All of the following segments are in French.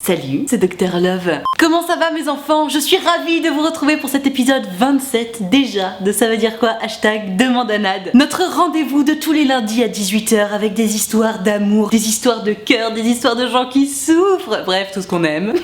Salut, c'est Dr Love. Comment ça va mes enfants? Je suis ravie de vous retrouver pour cet épisode 27 déjà de Ça veut dire quoi #demandanade. Notre rendez-vous de tous les lundis à 18h avec des histoires d'amour, des histoires de cœur, des histoires de gens qui souffrent, bref tout ce qu'on aime.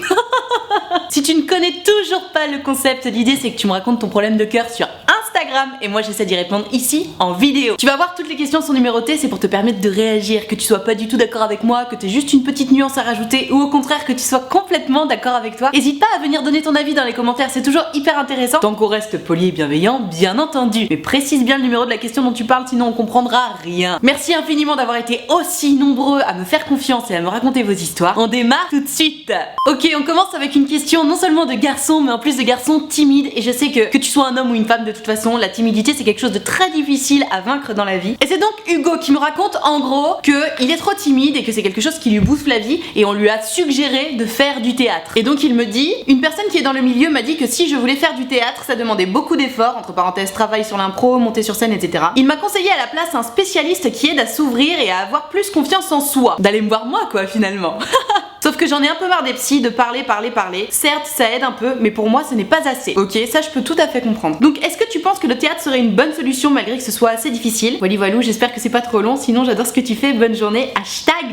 Si tu ne connais toujours pas le concept, l'idée c'est que tu me racontes ton problème de cœur sur Instagram et moi j'essaie d'y répondre ici en vidéo. Tu vas voir, toutes les questions sont numérotées, c'est pour te permettre de réagir, que tu sois pas du tout d'accord avec moi, que tu aies juste une petite nuance à rajouter ou au contraire que tu sois complètement d'accord avec toi. N'hésite pas à venir donner ton avis dans les commentaires, c'est toujours hyper intéressant tant qu'on reste poli et bienveillant, bien entendu. Mais précise bien le numéro de la question dont tu parles, sinon on comprendra rien. Merci infiniment d'avoir été aussi nombreux à me faire confiance et à me raconter vos histoires. On démarre tout de suite. Ok, on commence avec une question non seulement de garçons mais en plus de garçons timides, et je sais que tu sois un homme ou une femme, de toute façon la timidité c'est quelque chose de très difficile à vaincre dans la vie. Et c'est donc Hugo qui me raconte en gros qu'il est trop timide et que c'est quelque chose qui lui bouffe la vie, et on lui a suggéré de faire du théâtre. Et donc il me dit, une personne qui est dans le milieu m'a dit que si je voulais faire du théâtre ça demandait beaucoup d'efforts, entre parenthèses travail sur l'impro, monter sur scène, etc. Il m'a conseillé à la place un spécialiste qui aide à s'ouvrir et à avoir plus confiance en soi. D'aller me voir moi quoi finalement. Sauf que j'en ai un peu marre des psys, de parler. Certes, ça aide un peu, mais pour moi, ce n'est pas assez. Ok, ça je peux tout à fait comprendre. Donc, est-ce que tu penses que le théâtre serait une bonne solution malgré que ce soit assez difficile? Voilà, j'espère que c'est pas trop long, sinon j'adore ce que tu fais, bonne journée.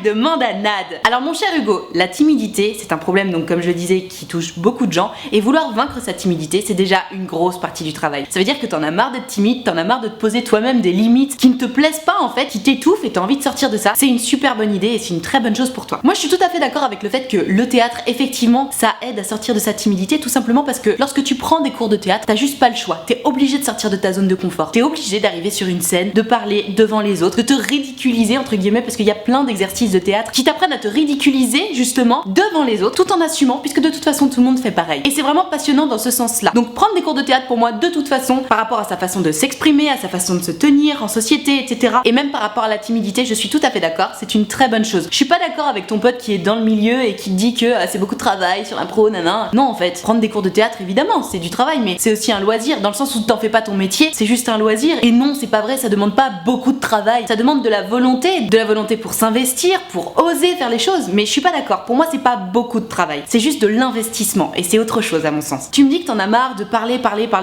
#demandanade. Alors mon cher Hugo, la timidité, c'est un problème, donc comme je le disais, qui touche beaucoup de gens, et vouloir vaincre sa timidité, c'est déjà une grosse partie du travail. Ça veut dire que t'en as marre d'être timide, t'en as marre de te poser toi-même des limites qui ne te plaisent pas en fait, qui t'étouffent et t'as envie de sortir de ça. C'est une super bonne idée et c'est une très bonne chose pour toi. Moi je suis tout à fait d'accord avec le fait que le théâtre, effectivement, ça aide à sortir de sa timidité, tout simplement parce que lorsque tu prends des cours de théâtre, t'as juste pas le choix. T'es obligé de sortir de ta zone de confort. T'es obligé d'arriver sur une scène, de parler devant les autres, de te ridiculiser, entre guillemets, parce qu'il y a plein d'exercices de théâtre qui t'apprennent à te ridiculiser, justement, devant les autres, tout en assumant, puisque de toute façon, tout le monde fait pareil. Et c'est vraiment passionnant dans ce sens-là. Donc, prendre des cours de théâtre, pour moi, de toute façon, par rapport à sa façon de s'exprimer, à sa façon de se tenir en société, etc., et même par rapport à la timidité, je suis tout à fait d'accord, c'est une très bonne chose. Je suis pas d'accord avec ton pote qui est dans le milieu et qui te dit que c'est beaucoup de travail sur l'impro, nanana. Non, en fait, prendre des cours de théâtre, évidemment, c'est du travail, mais c'est aussi un loisir, dans le sens où t'en fais pas ton métier, c'est juste un loisir. Et non, c'est pas vrai, ça demande pas beaucoup de travail, ça demande de la volonté pour s'investir, pour oser faire les choses. Mais je suis pas d'accord, pour moi c'est pas beaucoup de travail, c'est juste de l'investissement, et c'est autre chose à mon sens. Tu me dis que t'en as marre de parler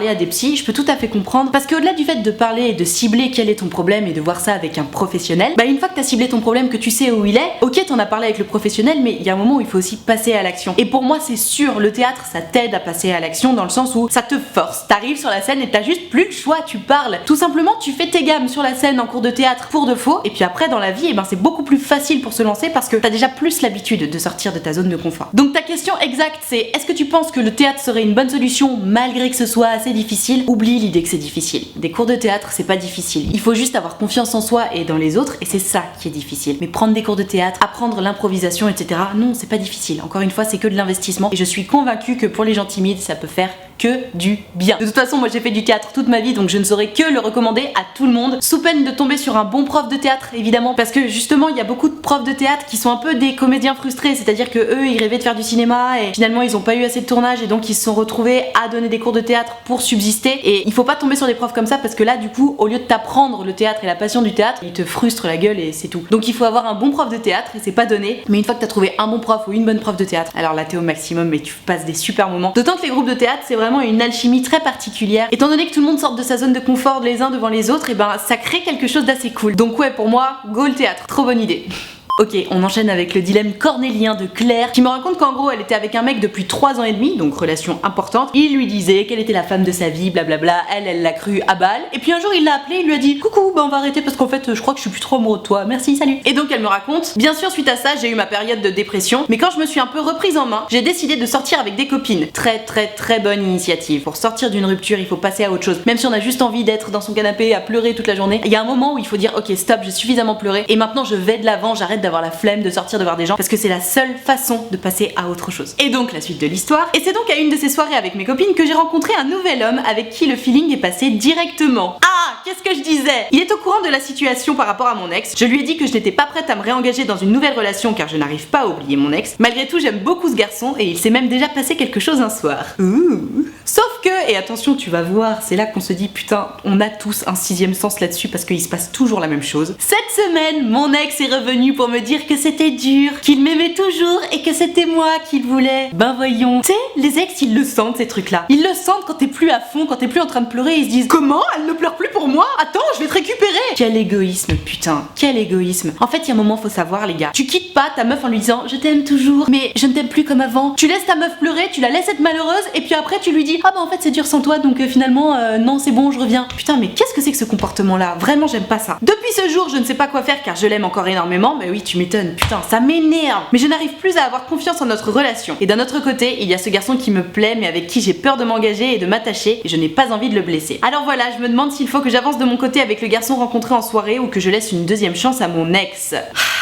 à des psys, je peux tout à fait comprendre, parce qu'au-delà du fait de parler et de cibler quel est ton problème et de voir ça avec un professionnel, bah une fois que t'as ciblé ton problème, que tu sais où il est, ok t'en as parlé avec le professionnel, mais il y a un moment où il faut aussi passer à l'action. Et pour moi c'est sûr, le théâtre ça t'aide à passer à l'action dans le sens où ça te force. T'arrives sur la scène et t'as juste plus le choix, tu parles. Tout simplement tu fais tes gammes sur la scène en cours de théâtre pour de faux, et puis après dans la vie, c'est beaucoup plus facile pour se lancer parce que t'as déjà plus l'habitude de sortir de ta zone de confort. Donc ta question exacte c'est, est-ce que tu penses que le théâtre serait une bonne solution malgré que ce soit assez difficile? Oublie l'idée que c'est difficile. Des cours de théâtre c'est pas difficile. Il faut juste avoir confiance en soi et dans les autres, et c'est ça qui est difficile. Mais prendre des cours de théâtre, apprendre l'improvisation, etc., non, c'est pas difficile. Encore une fois, c'est que de l'investissement, et je suis convaincue que pour les gens timides ça peut faire que du bien. De toute façon, moi j'ai fait du théâtre toute ma vie, donc je ne saurais que le recommander à tout le monde, sous peine de tomber sur un bon prof de théâtre, évidemment, parce que justement il y a beaucoup de profs de théâtre qui sont un peu des comédiens frustrés, c'est-à-dire que eux ils rêvaient de faire du cinéma et finalement ils ont pas eu assez de tournage, et donc ils se sont retrouvés à donner des cours de théâtre pour subsister. Et il faut pas tomber sur des profs comme ça, parce que là du coup, au lieu de t'apprendre le théâtre et la passion du théâtre, ils te frustrent la gueule et c'est tout. Donc il faut avoir un bon prof de théâtre, et c'est pas donné, mais une fois que t'as trouvé un bon prof ou une bonne prof de théâtre, alors là t'es au maximum, mais tu passes des super moments. D'autant que les groupes de théâtre c'est vraiment une alchimie très particulière, étant donné que tout le monde sort de sa zone de confort les uns devant les autres, et ça crée quelque chose d'assez cool. Donc ouais, pour moi, go le théâtre, trop bonne idée. Ok, on enchaîne avec le dilemme cornélien de Claire, qui me raconte qu'en gros elle était avec un mec depuis 3 ans et demi, donc relation importante. Il lui disait qu'elle était la femme de sa vie, blablabla, elle l'a cru à balle. Et puis un jour il l'a appelé, il lui a dit coucou, on va arrêter parce qu'en fait je crois que je suis plus trop amoureux de toi, merci, salut. Et donc elle me raconte, bien sûr suite à ça j'ai eu ma période de dépression, mais quand je me suis un peu reprise en main, j'ai décidé de sortir avec des copines. Très bonne initiative. Pour sortir d'une rupture il faut passer à autre chose. Même si on a juste envie d'être dans son canapé à pleurer toute la journée, il y a un moment où il faut dire ok stop, j'ai suffisamment pleuré et maintenant je vais de l'avant, j'arrête d'avoir la flemme de sortir de voir des gens, parce que c'est la seule façon de passer à autre chose. Et donc la suite de l'histoire, et c'est donc à une de ces soirées avec mes copines que j'ai rencontré un nouvel homme avec qui le feeling est passé directement. Ah, qu'est-ce que je disais? Il est au courant de la situation par rapport à mon ex. Je lui ai dit que je n'étais pas prête à me réengager dans une nouvelle relation car je n'arrive pas à oublier mon ex. Malgré tout, j'aime beaucoup ce garçon et il s'est même déjà passé quelque chose un soir. Sauf que, et attention, tu vas voir, c'est là qu'on se dit putain, on a tous un 6e sens là-dessus parce qu'il se passe toujours la même chose. Cette semaine, mon ex est revenu pour me me dire que c'était dur, qu'il m'aimait toujours et que c'était moi qu'il voulait. Ben voyons. Tu sais, les ex, ils le sentent ces trucs-là. Ils le sentent quand t'es plus à fond, quand t'es plus en train de pleurer, ils se disent comment? Elle ne pleure plus pour moi? Attends, je vais te récupérer. Quel égoïsme, putain, quel égoïsme. En fait, il y a un moment, faut savoir, les gars. Tu quittes pas ta meuf en lui disant je t'aime toujours, mais je ne t'aime plus comme avant. Tu laisses ta meuf pleurer, tu la laisses être malheureuse, et puis après tu lui dis ah bah en fait c'est dur sans toi, donc finalement non c'est bon, je reviens. Putain, mais qu'est-ce que c'est que ce comportement-là? Vraiment, j'aime pas ça. Depuis ce jour, je ne sais pas quoi faire car je l'aime encore énormément. Mais oui, tu m'étonnes. Putain, ça m'énerve. Mais je n'arrive plus à avoir confiance en notre relation. Et d'un autre côté, il y a ce garçon qui me plaît, mais avec qui j'ai peur de m'engager et de m'attacher, et je n'ai pas envie de le blesser. Alors voilà, je me demande s'il faut que j'avance de mon côté avec le garçon rencontré en soirée ou que je laisse une deuxième chance à mon ex.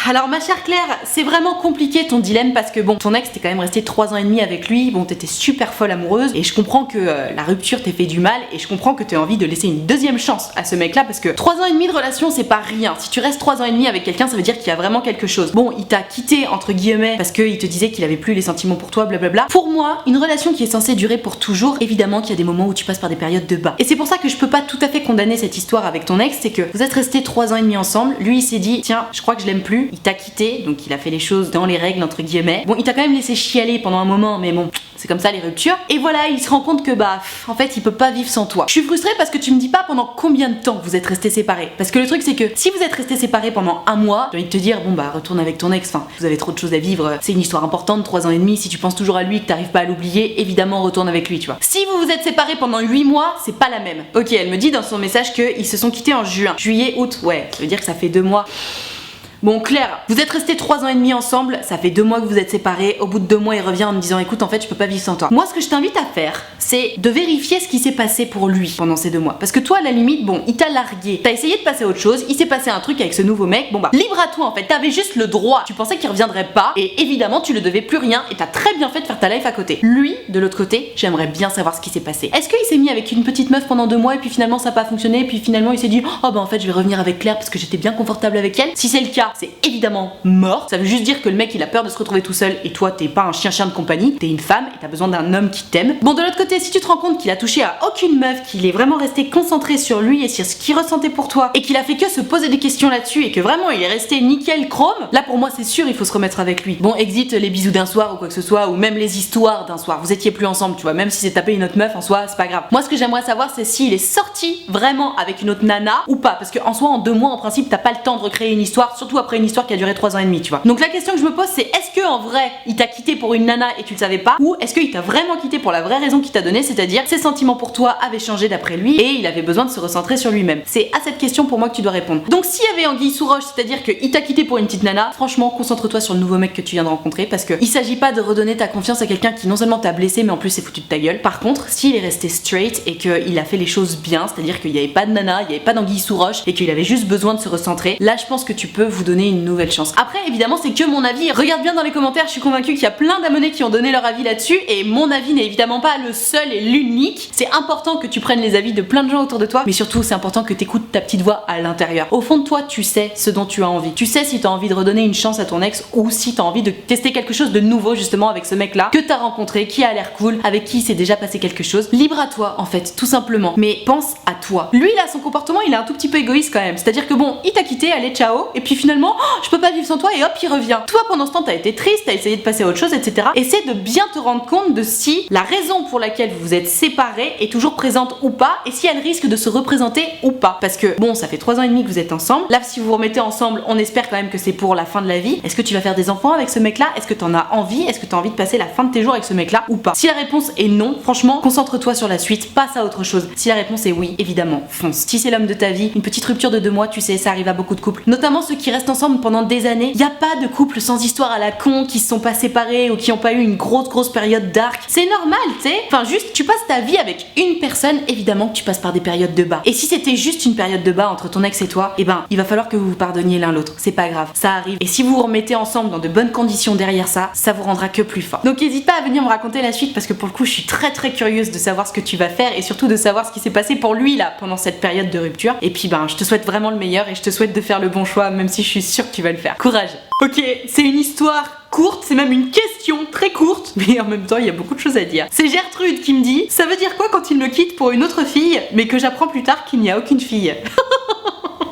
Alors ma chère Claire, c'est vraiment compliqué ton dilemme parce que bon, ton ex t'es quand même resté 3 ans et demi avec lui, bon t'étais super folle amoureuse et je comprends que la rupture t'ait fait du mal et je comprends que t'aies envie de laisser une deuxième chance à ce mec là parce que 3 ans et demi de relation c'est pas rien. Si tu restes 3 ans et demi avec quelqu'un ça veut dire qu'il y a vraiment quelque chose. Bon, il t'a quitté entre guillemets parce qu'il te disait qu'il avait plus les sentiments pour toi, blablabla. Pour moi, une relation qui est censée durer pour toujours, évidemment qu'il y a des moments où tu passes par des périodes de bas. Et c'est pour ça que je peux pas tout à fait condamner cette histoire avec ton ex, c'est que vous êtes restés 3 ans et demi ensemble, lui il s'est dit tiens je crois que je l'aime plus, il t'a quitté, donc il a fait les choses dans les règles entre guillemets. Bon, il t'a quand même laissé chialer pendant un moment, mais bon, c'est comme ça les ruptures. Et voilà, il se rend compte que bah en fait il peut pas vivre sans toi. Je suis frustrée parce que tu me dis pas pendant combien de temps vous êtes restés séparés. Parce que le truc c'est que si vous êtes restés séparés pendant un mois, j'ai envie de te dire bon bah retourne avec ton ex, enfin vous avez trop de choses à vivre, c'est une histoire importante, 3 ans et demi, si tu penses toujours à lui, que t'arrives pas à l'oublier, évidemment retourne avec lui, tu vois. Si vous vous êtes séparés pendant 8 mois, c'est pas la même. Ok, elle me dit dans son message qu'ils se sont quittés en juin. Juillet, août, ouais, ça veut dire que ça fait 2 mois. Bon Claire, vous êtes restés 3 ans et demi ensemble, ça fait 2 mois que vous êtes séparés, au bout de 2 mois il revient en me disant écoute en fait je peux pas vivre sans toi. Moi ce que je t'invite à faire, c'est de vérifier ce qui s'est passé pour lui pendant ces 2 mois. Parce que toi à la limite, bon, il t'a largué, t'as essayé de passer à autre chose, il s'est passé un truc avec ce nouveau mec, bon bah libre à toi en fait, t'avais juste le droit, tu pensais qu'il reviendrait pas, et évidemment tu le devais plus rien, et t'as très bien fait de faire ta life à côté. Lui, de l'autre côté, j'aimerais bien savoir ce qui s'est passé. Est-ce qu'il s'est mis avec une petite meuf pendant 2 mois et puis finalement ça a pas fonctionné, et puis finalement il s'est dit oh bah en fait je vais revenir avec Claire parce que j'étais bien confortable avec elle? Si c'est le cas, c'est évidemment mort. Ça veut juste dire que le mec il a peur de se retrouver tout seul et toi t'es pas un chien de compagnie, t'es une femme et t'as besoin d'un homme qui t'aime. Bon, de l'autre côté, si tu te rends compte qu'il a touché à aucune meuf, qu'il est vraiment resté concentré sur lui et sur ce qu'il ressentait pour toi et qu'il a fait que se poser des questions là-dessus et que vraiment il est resté nickel chrome, là pour moi c'est sûr il faut se remettre avec lui. Bon, exit les bisous d'un soir ou quoi que ce soit, ou même les histoires d'un soir, vous étiez plus ensemble, tu vois, même si c'est tapé une autre meuf en soi, c'est pas grave. Moi ce que j'aimerais savoir c'est s'il est sorti vraiment avec une autre nana ou pas, parce que en soi en 2 mois en principe t'as pas le temps de recréer une histoire, surtout après une histoire qui a duré 3 ans et demi, tu vois. Donc la question que je me pose c'est est-ce que en vrai il t'a quitté pour une nana et tu le savais pas, ou est-ce qu'il t'a vraiment quitté pour la vraie raison qu'il t'a donnée, c'est-à-dire ses sentiments pour toi avaient changé d'après lui et il avait besoin de se recentrer sur lui-même. C'est à cette question pour moi que tu dois répondre. Donc s'il y avait anguille sous roche, c'est-à-dire qu'il t'a quitté pour une petite nana, franchement concentre-toi sur le nouveau mec que tu viens de rencontrer, parce que il s'agit pas de redonner ta confiance à quelqu'un qui non seulement t'a blessé mais en plus s'est foutu de ta gueule. Par contre, s'il est resté straight et qu'il a fait les choses bien, c'est-à-dire qu'il y avait pas de nana, il y avait pas d'anguille sous roche et qu'il avait juste besoin de se recentrer, là je pense que tu peux vous donner une nouvelle chance. Après évidemment c'est que mon avis, regarde bien dans les commentaires, je suis convaincue qu'il y a plein d'abonnés qui ont donné leur avis là-dessus et mon avis n'est évidemment pas le seul et l'unique. C'est important que tu prennes les avis de plein de gens autour de toi, mais surtout c'est important que t'écoutes ta petite voix à l'intérieur. Au fond de toi, tu sais ce dont tu as envie. Tu sais si t'as envie de redonner une chance à ton ex ou si t'as envie de tester quelque chose de nouveau justement avec ce mec-là que t'as rencontré, qui a l'air cool, avec qui il s'est déjà passé quelque chose. Libre à toi en fait, tout simplement. Mais pense à toi. Lui là, son comportement, il est un tout petit peu égoïste quand même. C'est-à-dire que bon, il t'a quitté, allez ciao, et puis finalement, oh, je peux pas vivre sans toi et hop, il revient. Toi pendant ce temps, t'as été triste, t'as essayé de passer à autre chose, etc. Essaie de bien te rendre compte de si la raison pour laquelle vous vous êtes séparés est toujours présente ou pas, et si elle risque de se représenter ou pas. Parce que bon, ça fait 3 ans et demi que vous êtes ensemble. Là, si vous vous remettez ensemble, on espère quand même que c'est pour la fin de la vie. Est-ce que tu vas faire des enfants avec ce mec-là? Est-ce que t'en as envie? Est-ce que t'as envie de passer la fin de tes jours avec ce mec-là ou pas? Si la réponse est non, franchement, concentre-toi sur la suite, passe à autre chose. Si la réponse est oui, évidemment, fonce. Si c'est l'homme de ta vie, une petite rupture de 2 mois, tu sais, ça arrive à beaucoup de couples, notamment ceux qui restent ensemble pendant des années. Y a pas de couple sans histoire à la con qui se sont pas séparés ou qui ont pas eu une grosse période dark. C'est normal, tu sais. Enfin, juste, tu passes ta vie avec une personne, évidemment que tu passes par des périodes de bas. Et si c'était juste une période de bas entre ton ex et toi, eh ben, il va falloir que vous vous pardonniez l'un l'autre. C'est pas grave, ça arrive. Et si vous vous remettez ensemble dans de bonnes conditions derrière ça, ça vous rendra que plus fort. Donc n'hésite pas à venir me raconter la suite parce que pour le coup, je suis très curieuse de savoir ce que tu vas faire et surtout de savoir ce qui s'est passé pour lui là pendant cette période de rupture. Et puis ben, je te souhaite vraiment le meilleur et je te souhaite de faire le bon choix, même si je suis sûre que tu vas le faire. Courage. Ok, c'est une histoire courte, c'est même une question très courte, mais en même temps il y a beaucoup de choses à dire. C'est Gertrude qui me dit: ça veut dire quoi quand il me quitte pour une autre fille, mais que j'apprends plus tard qu'il n'y a aucune fille?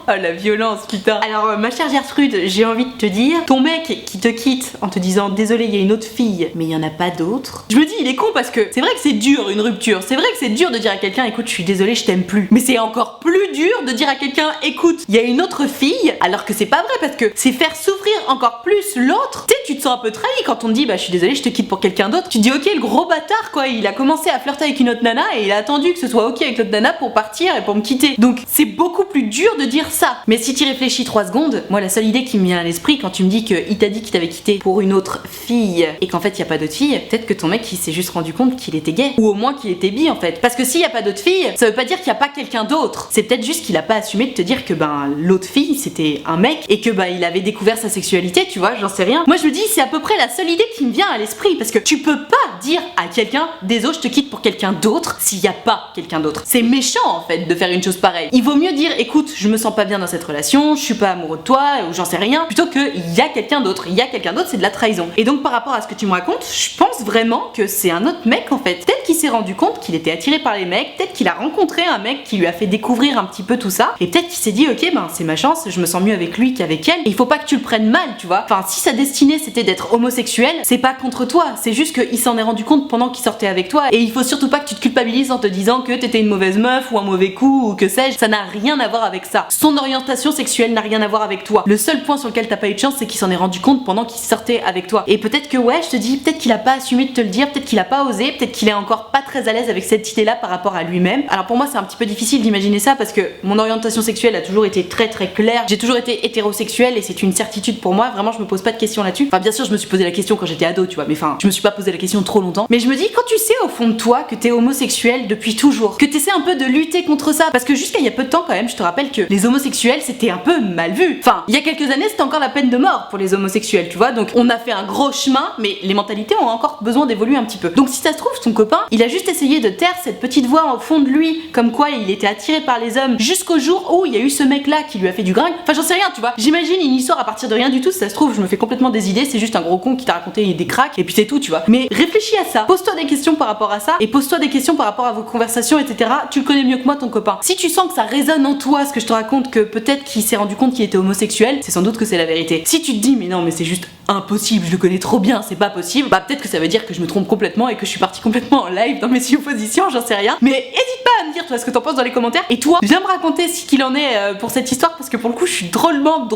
Oh la violence, putain. Alors ma chère Gertrude, j'ai envie de te dire, ton mec qui te quitte en te disant désolé, il y a une autre fille, mais il y en a pas d'autres. Je me dis il est con parce que c'est vrai que c'est dur une rupture, c'est vrai que c'est dur de dire à quelqu'un écoute, je suis désolé, je t'aime plus. Mais c'est encore plus dur de dire à quelqu'un écoute, il y a une autre fille, alors que c'est pas vrai parce que c'est faire souffrir encore plus l'autre. Tu sais, tu te sens un peu trahi quand on te dit bah je suis désolé, je te quitte pour quelqu'un d'autre. Tu te dis ok, le gros bâtard quoi, il a commencé à flirter avec une autre nana et il a attendu que ce soit ok avec l'autre nana pour partir et pour me quitter. Donc c'est beaucoup plus dur de dire ça. Mais si tu réfléchis 3 secondes, moi la seule idée qui me vient à l'esprit quand tu me dis qu'il t'a dit qu'il t'avait quitté pour une autre fille et qu'en fait il y a pas d'autre fille, peut-être que ton mec il s'est juste rendu compte qu'il était gay ou au moins qu'il était bi en fait. Parce que s'il y a pas d'autre fille, ça veut pas dire qu'il y a pas quelqu'un d'autre. C'est peut-être juste qu'il a pas assumé de te dire que ben l'autre fille c'était un mec et que ben il avait découvert sa sexualité, tu vois, j'en sais rien. Moi je me dis c'est à peu près la seule idée qui me vient à l'esprit parce que tu peux pas dire à quelqu'un désolé je te quitte pour quelqu'un d'autre s'il y a pas quelqu'un d'autre. C'est méchant en fait de faire une chose pareille. Il vaut mieux dire écoute je me sens pas bien dans cette relation, je suis pas amoureux de toi ou j'en sais rien, plutôt que il y a quelqu'un d'autre. Il y a quelqu'un d'autre, c'est de la trahison. Et donc par rapport à ce que tu me racontes, je pense vraiment que c'est un autre mec en fait. Peut-être qu'il s'est rendu compte qu'il était attiré par les mecs, peut-être qu'il a rencontré un mec qui lui a fait découvrir un petit peu tout ça et peut-être qu'il s'est dit ok ben c'est ma chance, je me sens mieux avec lui qu'avec elle et il faut pas que tu le prennes mal, tu vois. Enfin si sa destinée c'était d'être homosexuel, c'est pas contre toi, c'est juste qu'il s'en est rendu compte pendant qu'il sortait avec toi et il faut surtout pas que tu te culpabilises en te disant que t'étais une mauvaise meuf ou un mauvais coup ou que sais-je, ça n'a rien à voir avec ça. Son orientation sexuelle n'a rien à voir avec toi. Le seul point sur lequel t'as pas eu de chance c'est qu'il s'en est rendu compte pendant qu'il sortait avec toi. Et peut-être que ouais, je te dis, peut-être qu'il a pas assumé de te le dire, peut-être qu'il a pas osé, peut-être qu'il est encore pas très à l'aise avec cette idée-là par rapport à lui-même. Alors pour moi c'est un petit peu difficile d'imaginer ça parce que mon orientation sexuelle a toujours été très très claire. J'ai toujours été hétérosexuelle et c'est une certitude pour moi. Vraiment je me pose pas de questions là-dessus. Enfin bien sûr je me suis posé la question quand j'étais ado, tu vois, mais enfin je me suis pas posé la question trop longtemps. Mais je me dis quand tu sais au fond de toi que t'es homosexuel depuis toujours, que t'essaies un peu de lutter contre ça, parce que jusqu'à il y a peu de temps quand même, je te rappelle que les homosexuels c'était un peu mal vu. Enfin il y a quelques années c'était encore la peine de mort pour les homosexuels, tu vois. Donc on a fait un gros chemin, mais les mentalités ont encore besoin d'évoluer un petit peu. Donc si ça se trouve ton copain, il a juste essayé de taire cette petite voix au fond de lui, comme quoi il était attiré par les hommes, jusqu'au jour où il y a eu ce mec là qui lui a fait du gringue. Enfin j'en sais rien, tu vois. J'imagine une histoire à partir de rien du tout. Si ça se trouve je me fais complètement des idées, c'est juste un gros con qui t'a raconté des cracks et puis c'est tout, tu vois. Mais réfléchis à ça, pose-toi des questions par rapport à ça et pose-toi des questions par rapport à vos conversations, etc. Tu le connais mieux que moi ton copain. Si tu sens que ça résonne en toi ce que je te raconte, que peut-être qu'il s'est rendu compte qu'il était homosexuel, c'est sans doute que c'est la vérité. Si tu te dis mais non mais c'est juste impossible, je le connais trop bien, c'est pas possible, bah peut-être que ça veut dire que je me trompe complètement et que je suis partie complètement en live dans mes suppositions, j'en sais rien. Mais hésite pas à me dire toi ce que t'en penses dans les commentaires et toi viens me raconter ce qu'il en est pour cette histoire parce que pour le coup je suis drôlement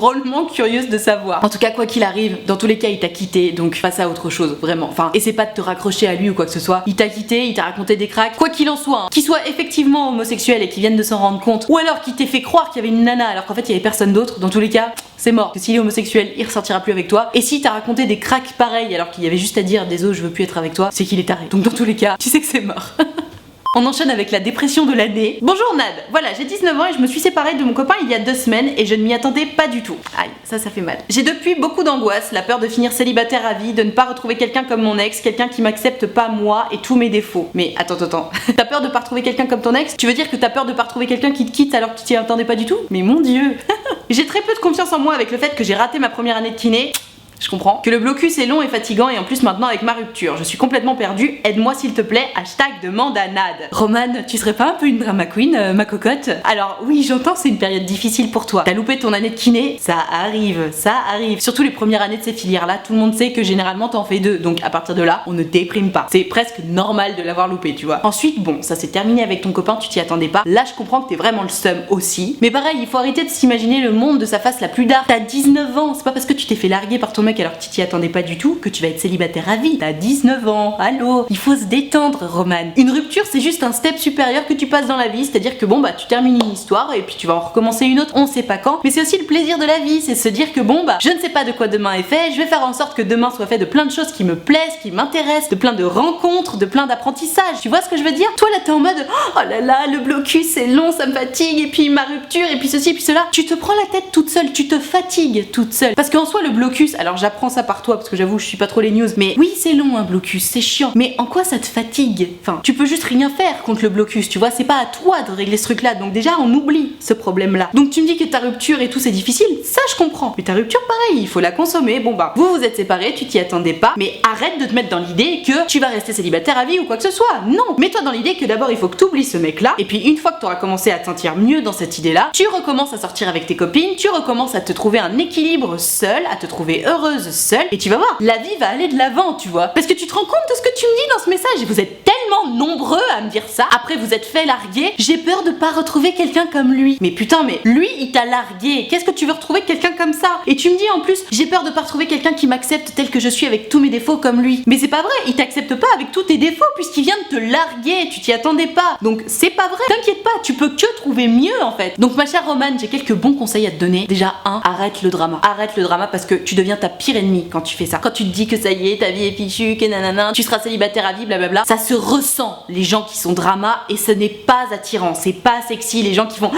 curieuse de savoir. En tout cas quoi qu'il arrive, dans tous les cas il t'a quitté, donc passe à autre chose, vraiment. Enfin essaie pas de te raccrocher à lui ou quoi que ce soit. Il t'a quitté, il t'a raconté des cracks, quoi qu'il en soit, hein. Qu'il soit effectivement homosexuel et qu'il vienne de s'en rendre compte, ou alors qu'il t'ait fait croire qu'il y avait une nana alors qu'en fait il y avait personne d'autre, dans tous les cas c'est mort. Que s'il est homosexuel, il ressortira plus avec toi. Et si t'as raconté des cracks pareils alors qu'il y avait juste à dire désolé je veux plus être avec toi, c'est qu'il est taré. Donc dans tous les cas, tu sais que c'est mort. On enchaîne avec la dépression de l'année. Bonjour Nad, voilà j'ai 19 ans et je me suis séparée de mon copain il y a 2 semaines et je ne m'y attendais pas du tout. Aïe, ça fait mal. J'ai depuis beaucoup d'angoisse, la peur de finir célibataire à vie, de ne pas retrouver quelqu'un comme mon ex, quelqu'un qui m'accepte pas moi et tous mes défauts. Mais attends. T'as peur de pas retrouver quelqu'un comme ton ex? Tu veux dire que t'as peur de pas retrouver quelqu'un qui te quitte alors que tu t'y attendais pas du tout? Mais mon dieu. J'ai très peu de confiance en moi avec le fait que j'ai raté ma première année de kiné. Je comprends. Que le blocus est long et fatigant et en plus maintenant avec ma rupture, je suis complètement perdue. Aide-moi s'il te plaît, demande à Nad. Romane, tu serais pas un peu une drama queen, ma cocotte? Alors oui, j'entends, c'est une période difficile pour toi. T'as loupé ton année de kiné, ça arrive. Surtout les premières années de ces filières-là, tout le monde sait que généralement t'en fais 2, donc à partir de là, on ne déprime pas. C'est presque normal de l'avoir loupé, tu vois. Ensuite, bon, ça s'est terminé avec ton copain, tu t'y attendais pas. Là, je comprends que t'es vraiment le seum aussi. Mais pareil, il faut arrêter de s'imaginer le monde de sa face la plus dark. T'as 19 ans, c'est pas parce que tu t'es fait larguer par ton mec alors que tu t'y attendais pas du tout que tu vas être célibataire à vie. T'as 19 ans, allô. Il faut se détendre, Romane. Une rupture, c'est juste un step supérieur que tu passes dans la vie, c'est-à-dire que bon bah tu termines une histoire et puis tu vas en recommencer une autre, on sait pas quand, mais c'est aussi le plaisir de la vie, c'est se dire que bon bah je ne sais pas de quoi demain est fait, je vais faire en sorte que demain soit fait de plein de choses qui me plaisent, qui m'intéressent, de plein de rencontres, de plein d'apprentissages. Tu vois ce que je veux dire? Toi là t'es en mode oh là là, le blocus c'est long, ça me fatigue, et puis ma rupture, et puis ceci, et puis cela. Tu te prends la tête toute seule, tu te fatigues toute seule. Parce qu'en soi le blocus, alors Alors j'apprends ça par toi parce que j'avoue je suis pas trop les news, mais oui c'est long un blocus, c'est chiant, mais en quoi ça te fatigue? Enfin, tu peux juste rien faire contre le blocus, tu vois, c'est pas à toi de régler ce truc là, donc déjà on oublie ce problème là. Donc tu me dis que ta rupture et tout c'est difficile, ça je comprends, mais ta rupture pareil, il faut la consommer, bon bah vous êtes séparés, tu t'y attendais pas, mais arrête de te mettre dans l'idée que tu vas rester célibataire à vie ou quoi que ce soit, non, mets-toi dans l'idée que d'abord il faut que tu oublies ce mec là, et puis une fois que tu auras commencé à te sentir mieux dans cette idée là, tu recommences à sortir avec tes copines, tu recommences à te trouver un équilibre seule, à te trouver heureuse seule, et tu vas voir, la vie va aller de l'avant, tu vois, parce que tu te rends compte de ce que tu me dis dans ce message, et vous êtes tellement nombreux à me dire ça, après vous êtes fait larguer, j'ai peur de pas retrouver quelqu'un comme lui, mais putain, mais lui il t'a largué, qu'est-ce que tu veux retrouver quelqu'un comme ça? Et tu me dis en plus, j'ai peur de pas retrouver quelqu'un qui m'accepte tel que je suis avec tous mes défauts comme lui, mais c'est pas vrai, il t'accepte pas avec tous tes défauts puisqu'il vient de te larguer, tu t'y attendais pas, donc c'est pas vrai, t'inquiète pas, tu peux que trouver mieux en fait. Donc ma chère Romane, j'ai quelques bons conseils à te donner. Déjà arrête le drama parce que tu deviens ta pire ennemie quand tu fais ça. Quand tu te dis que ça y est, ta vie est fichue, que nanana, tu seras célibataire à vie, blablabla, ça se ressent, les gens qui sont drama, et ce n'est pas attirant, c'est pas sexy, les gens qui font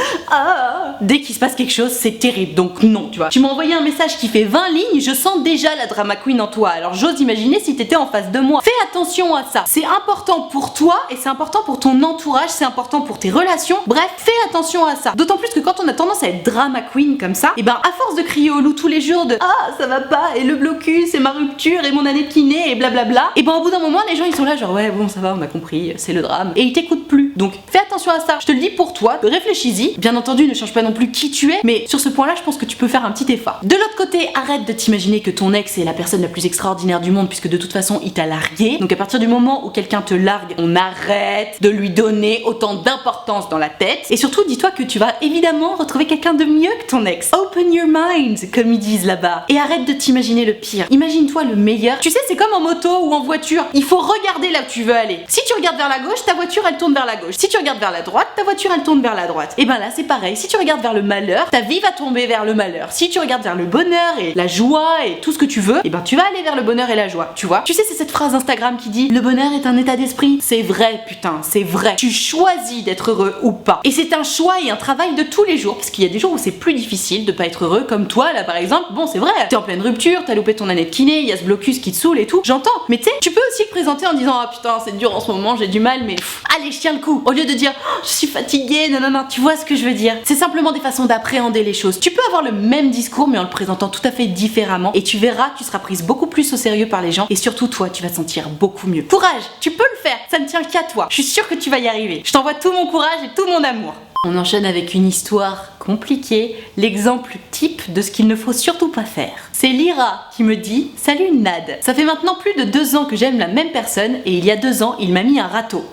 dès qu'il se passe quelque chose, c'est terrible, donc non, tu vois. Tu m'as envoyé un message qui fait 20 lignes, je sens déjà la drama queen en toi, alors j'ose imaginer si t'étais en face de moi. Fais attention à ça, c'est important pour toi, et c'est important pour ton entourage, c'est important pour tes relations, bref, fais attention à ça. D'autant plus que quand on a tendance à être drama queen comme ça, et ben à force de crier au loup tous les jours de ça va pas, et le blocus, et ma rupture, et mon année de kiné, et blablabla, et ben au bout d'un moment les gens ils sont là genre ouais bon ça va on a compris, c'est le drame, et ils t'écoutent plus. Donc fais attention à ça, je te le dis pour toi, réfléchis-y, bien entendu ne change pas non plus qui tu es, mais sur ce point là je pense que tu peux faire un petit effort. De l'autre côté, arrête de t'imaginer que ton ex est la personne la plus extraordinaire du monde puisque de toute façon il t'a largué, donc à partir du moment où quelqu'un te largue, on arrête de lui donner autant d'importance dans la tête, et surtout dis-toi que tu vas évidemment retrouver quelqu'un de mieux que ton ex. Open your mind, comme ils disent là-bas, et arrête de t'imaginer le pire, imagine-toi le meilleur. Tu sais, c'est comme en moto ou en voiture, il faut regarder là où tu veux aller. Si tu regardes vers la gauche, ta voiture elle tourne vers la gauche, si tu regardes vers la droite, ta voiture elle tourne vers la droite, et ben là c'est pareil, si tu regardes vers le malheur, ta vie va tomber vers le malheur, si tu regardes vers le bonheur et la joie et tout ce que tu veux, et ben tu vas aller vers le bonheur et la joie, tu vois. Tu sais, c'est cette phrase Instagram qui dit le bonheur est un état d'esprit, c'est vrai putain, c'est vrai, tu choisis d'être heureux ou pas, et c'est un choix et un travail de tous les jours, parce qu'il y a des jours où c'est plus difficile de pas être heureux, comme toi là par exemple, bon c'est vrai, t'es en pleine rupture, t'as loupé ton année de kiné, il y a ce blocus qui te saoule et tout, j'entends, mais tu sais, tu peux aussi le présenter en disant ah putain c'est dur en ce moment, j'ai du mal, mais allez je tiens le coup, au lieu de dire oh, je suis fatiguée, non, tu vois ce que je veux dire, c'est simplement des façons d'appréhender les choses. Tu peux avoir le même discours mais en le présentant tout à fait différemment, et tu verras, tu seras prise beaucoup plus au sérieux par les gens, et surtout toi tu vas te sentir beaucoup mieux. Courage, tu peux le faire, ça ne tient qu'à toi, je suis sûre que tu vas y arriver, je t'envoie tout mon courage et tout mon amour. On enchaîne avec une histoire compliquée, l'exemple type de ce qu'il ne faut surtout pas faire. C'est Lyra qui me dit « Salut Nad, ça fait maintenant plus de 2 ans que j'aime la même personne et il y a 2 ans, il m'a mis un râteau. »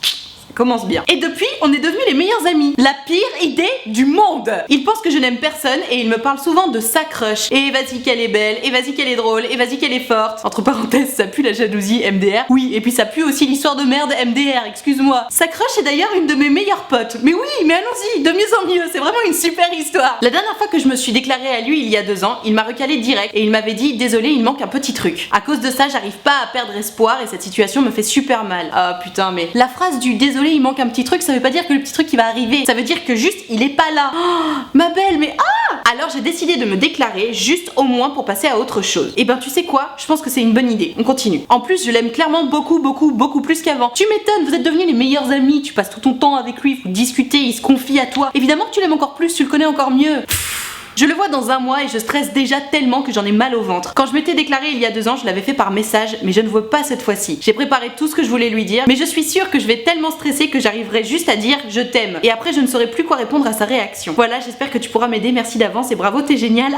Commence bien. Et depuis, on est devenus les meilleurs amis. La pire idée du monde. Il pense que je n'aime personne et il me parle souvent de sa crush. Et vas-y qu'elle est belle, et vas-y qu'elle est drôle, et vas-y qu'elle est forte. Entre parenthèses, ça pue la jalousie MDR. Oui, et puis ça pue aussi l'histoire de merde MDR, excuse-moi. Sa crush est d'ailleurs une de mes meilleures potes. Mais oui, mais allons-y, de mieux en mieux, c'est vraiment une super histoire. La dernière fois que je me suis déclarée à lui il y a 2 ans, il m'a recalé direct et il m'avait dit désolé, il manque un petit truc. À cause de ça, j'arrive pas à perdre espoir et cette situation me fait super mal. Ah putain, mais la phrase du désolé, il manque un petit truc, ça veut pas dire que le petit truc il va arriver, ça veut dire que juste il est pas là. Oh, ma belle, mais alors j'ai décidé de me déclarer juste au moins pour passer à autre chose. Et ben tu sais quoi, je pense que c'est une bonne idée, on continue. En plus je l'aime clairement beaucoup plus qu'avant. Tu m'étonnes, vous êtes devenus les meilleurs amis, tu passes tout ton temps avec lui, vous discutez, il se confie à toi. Évidemment que tu l'aimes encore plus, tu le connais encore mieux. Je le vois dans 1 mois et je stresse déjà tellement que j'en ai mal au ventre. Quand je m'étais déclarée il y a 2 ans, je l'avais fait par message, mais je ne veux pas cette fois-ci. J'ai préparé tout ce que je voulais lui dire, mais je suis sûre que je vais tellement stresser que j'arriverai juste à dire je t'aime. Et après je ne saurais plus quoi répondre à sa réaction. Voilà, j'espère que tu pourras m'aider, merci d'avance et bravo, t'es génial,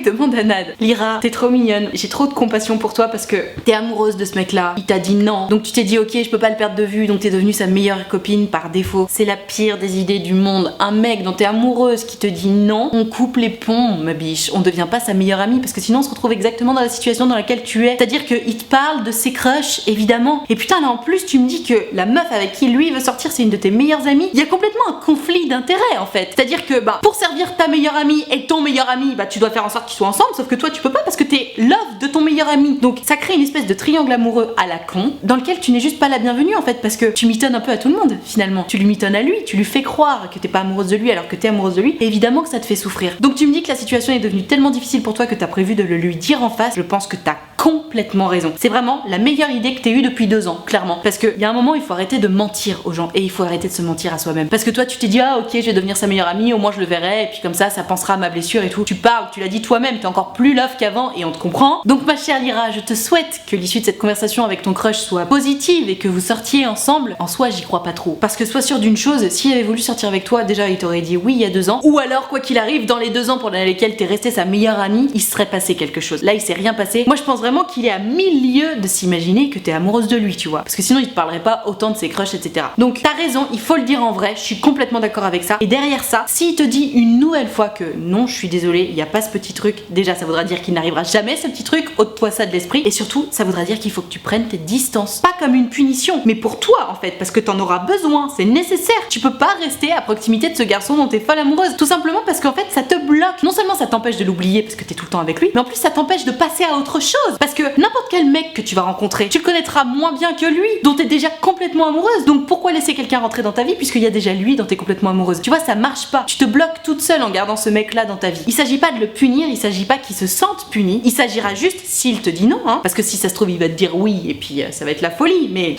demande à Nad. Lyra, t'es trop mignonne, j'ai trop de compassion pour toi parce que t'es amoureuse de ce mec-là, il t'a dit non, donc tu t'es dit ok, je peux pas le perdre de vue, donc t'es devenue sa meilleure copine par défaut. C'est la pire des idées du monde. Un mec dont t'es amoureuse qui te dit non, on coupe les ponts, ma biche. On devient pas sa meilleure amie parce que sinon on se retrouve exactement dans la situation dans laquelle tu es. C'est-à-dire qu'il te parle de ses crushs, évidemment. Et putain, là en plus, tu me dis que la meuf avec qui lui veut sortir, c'est une de tes meilleures amies. Il y a complètement un conflit d'intérêts en fait. C'est-à-dire que pour servir ta meilleure amie et ton meilleur ami, tu dois faire en sorte qu'ils soient ensemble, sauf que toi tu peux pas parce que t'es love de ton meilleur ami. Donc ça crée une espèce de triangle amoureux à la con dans lequel tu n'es juste pas la bienvenue en fait, parce que tu mitonnes un peu à tout le monde finalement. Tu lui mitonnes à lui, tu lui fais croire que t'es pas amoureuse de lui alors que t'es amoureuse de lui. Et évidemment que ça te fait souffrir. Donc tu me dis me dis que la situation est devenue tellement difficile pour toi que t'as prévu de le lui dire en face, je pense que t'as complètement raison. C'est vraiment la meilleure idée que t'aies eue depuis 2 ans, clairement. Parce qu'il y a un moment, il faut arrêter de mentir aux gens et il faut arrêter de se mentir à soi-même. Parce que toi, tu t'es dit, ah ok, je vais devenir sa meilleure amie, au moins je le verrai, et puis comme ça pensera à ma blessure et tout. Tu parles, tu l'as dit toi-même, t'es encore plus love qu'avant et on te comprend. Donc ma chère Lyra, je te souhaite que l'issue de cette conversation avec ton crush soit positive et que vous sortiez ensemble. En soi, j'y crois pas trop. Parce que sois sûre d'une chose, s'il avait voulu sortir avec toi, déjà il t'aurait dit oui il y a 2 ans. Ou alors, quoi qu'il arrive, dans les 2 ans pendant lesquels t'es restée sa meilleure amie, il serait passé quelque chose. Là, il s'est rien passé. Moi, je pense vraiment qu'il est à 1000 lieues de s'imaginer que t'es amoureuse de lui, tu vois. Parce que sinon, il te parlerait pas autant de ses crushs, etc. Donc, t'as raison, il faut le dire en vrai. Je suis complètement d'accord avec ça. Et derrière ça, s'il te dit une nouvelle fois que non, je suis désolée, il n'y a pas ce petit truc, déjà, ça voudra dire qu'il n'arrivera jamais ce petit truc. Ôte-toi ça de l'esprit. Et surtout, ça voudra dire qu'il faut que tu prennes tes distances. Pas comme une punition, mais pour toi, en fait. Parce que t'en auras besoin. C'est nécessaire. Tu peux pas rester à proximité de ce garçon dont t'es folle amoureuse. Tout simplement parce qu'en fait, ça te bloque. Non seulement ça t'empêche de l'oublier parce que t'es tout le temps avec lui, mais en plus ça t'empêche de passer à autre chose. Parce que n'importe quel mec que tu vas rencontrer, tu le connaîtras moins bien que lui, dont t'es déjà complètement amoureuse. Donc pourquoi laisser quelqu'un rentrer dans ta vie puisqu'il y a déjà lui dont t'es complètement amoureuse? Tu vois, ça marche pas. Tu te bloques toute seule en gardant ce mec là dans ta vie. Il s'agit pas de le punir, il s'agit pas qu'il se sente puni. Il s'agira juste s'il te dit non, hein. Parce que si ça se trouve, il va te dire oui et puis ça va être la folie, mais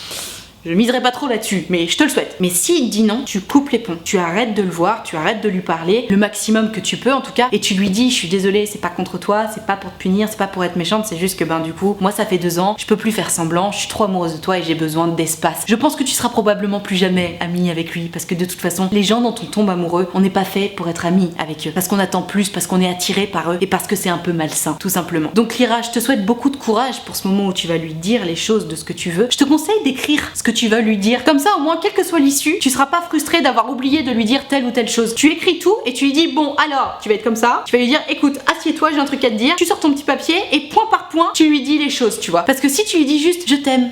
je miserai pas trop là-dessus, mais je te le souhaite. Mais s'il dit non, tu coupes les ponts. Tu arrêtes de le voir, tu arrêtes de lui parler, le maximum que tu peux en tout cas, et tu lui dis, je suis désolée, c'est pas contre toi, c'est pas pour te punir, c'est pas pour être méchante, c'est juste que du coup, moi ça fait 2 ans, je peux plus faire semblant, je suis trop amoureuse de toi et j'ai besoin d'espace. Je pense que tu seras probablement plus jamais amie avec lui, parce que de toute façon, les gens dont on tombe amoureux, on n'est pas fait pour être amis avec eux. Parce qu'on attend plus, parce qu'on est attiré par eux, et parce que c'est un peu malsain, tout simplement. Donc Lyra, je te souhaite beaucoup de courage pour ce moment où tu vas lui dire les choses de ce que tu veux. Je te conseille d'écrire ce que tu vas lui dire. Comme ça, au moins, quelle que soit l'issue, tu seras pas frustré d'avoir oublié de lui dire telle ou telle chose. Tu écris tout et tu lui dis, bon, alors, tu vas être comme ça, tu vas lui dire, écoute, assieds-toi, j'ai un truc à te dire, tu sors ton petit papier et point par point, tu lui dis les choses, tu vois. Parce que si tu lui dis juste, je t'aime,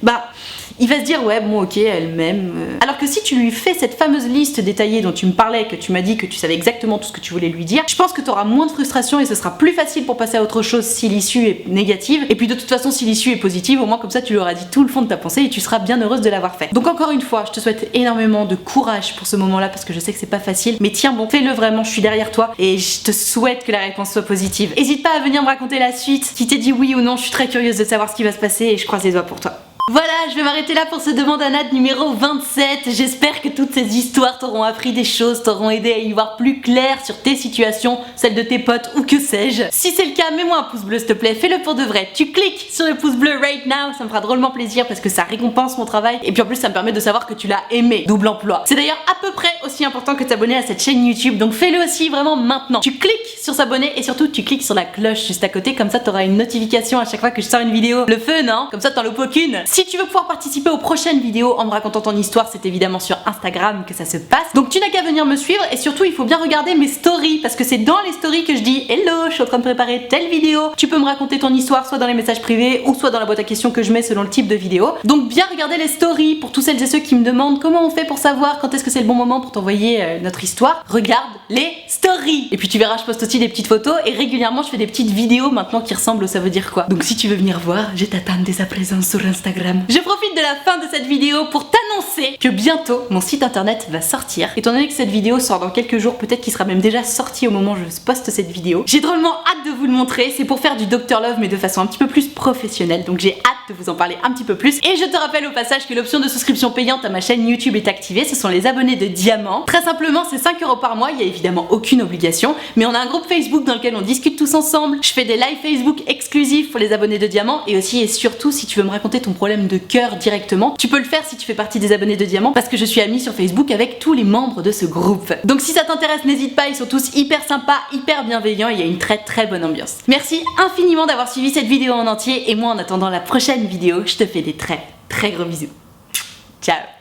il va se dire ouais bon ok elle m'aime. Alors que si tu lui fais cette fameuse liste détaillée dont tu me parlais, que tu m'as dit que tu savais exactement tout ce que tu voulais lui dire, je pense que tu auras moins de frustration et ce sera plus facile pour passer à autre chose si l'issue est négative. Et puis de toute façon si l'issue est positive, au moins comme ça tu lui auras dit tout le fond de ta pensée et tu seras bien heureuse de l'avoir fait. Donc encore une fois, je te souhaite énormément de courage pour ce moment-là parce que je sais que c'est pas facile, mais tiens bon, fais-le vraiment, je suis derrière toi et je te souhaite que la réponse soit positive. Hésite pas à venir me raconter la suite, si t'es dit oui ou non, je suis très curieuse de savoir ce qui va se passer et je croise les doigts pour toi. Voilà, je vais m'arrêter là pour ce Demande à Nat numéro 27. J'espère que toutes ces histoires t'auront appris des choses, t'auront aidé à y voir plus clair sur tes situations, celles de tes potes ou que sais-je. Si c'est le cas, mets-moi un pouce bleu s'il te plaît, fais-le pour de vrai. Tu cliques sur le pouce bleu right now, ça me fera drôlement plaisir parce que ça récompense mon travail et puis en plus ça me permet de savoir que tu l'as aimé. Double emploi. C'est d'ailleurs à peu près aussi important que de t'abonner à cette chaîne YouTube, donc fais-le aussi vraiment maintenant. Tu cliques sur s'abonner et surtout tu cliques sur la cloche juste à côté, comme ça t'auras une notification à chaque fois que je sors une vidéo. Le feu, non? Comme ça t'en loupes aucune. Si tu veux pouvoir participer aux prochaines vidéos en me racontant ton histoire, c'est évidemment sur Instagram que ça se passe. Donc tu n'as qu'à venir me suivre et surtout il faut bien regarder mes stories parce que c'est dans les stories que je dis hello, je suis en train de préparer telle vidéo. Tu peux me raconter ton histoire soit dans les messages privés ou soit dans la boîte à questions que je mets selon le type de vidéo. Donc bien regarder les stories pour tous celles et ceux qui me demandent comment on fait pour savoir quand est-ce que c'est le bon moment pour t'envoyer notre histoire. Regarde les stories. Et puis tu verras, je poste aussi des petites photos et régulièrement je fais des petites vidéos maintenant qui ressemblent au ça veut dire quoi. Donc si tu veux venir voir, je t'attends dès à présent sur Instagram. Je profite de la fin de cette vidéo pour t'annoncer que bientôt mon site internet va sortir. Étant donné que cette vidéo sort dans quelques jours, peut-être qu'il sera même déjà sorti au moment où je poste cette vidéo. J'ai drôlement hâte de vous le montrer. C'est pour faire du Dr Love mais de façon un petit peu plus professionnelle. Donc j'ai hâte de vous en parler un petit peu plus. Et je te rappelle au passage que l'option de souscription payante à ma chaîne YouTube est activée. Ce sont les abonnés de diamant. Très simplement, c'est 5 € par mois. Il y a évidemment aucune obligation. Mais on a un groupe Facebook dans lequel on discute tous ensemble. Je fais des lives Facebook exclusifs pour les abonnés de diamant. Et aussi et surtout, si tu veux me raconter ton problème de cœur directement, tu peux le faire si tu fais partie des abonnés de diamant parce que je suis amie sur Facebook avec tous les membres de ce groupe. Donc si ça t'intéresse, n'hésite pas, ils sont tous hyper sympas, hyper bienveillants et il y a une très bonne ambiance. Merci infiniment d'avoir suivi cette vidéo en entier et moi en attendant la prochaine vidéo, je te fais des très gros bisous. Ciao.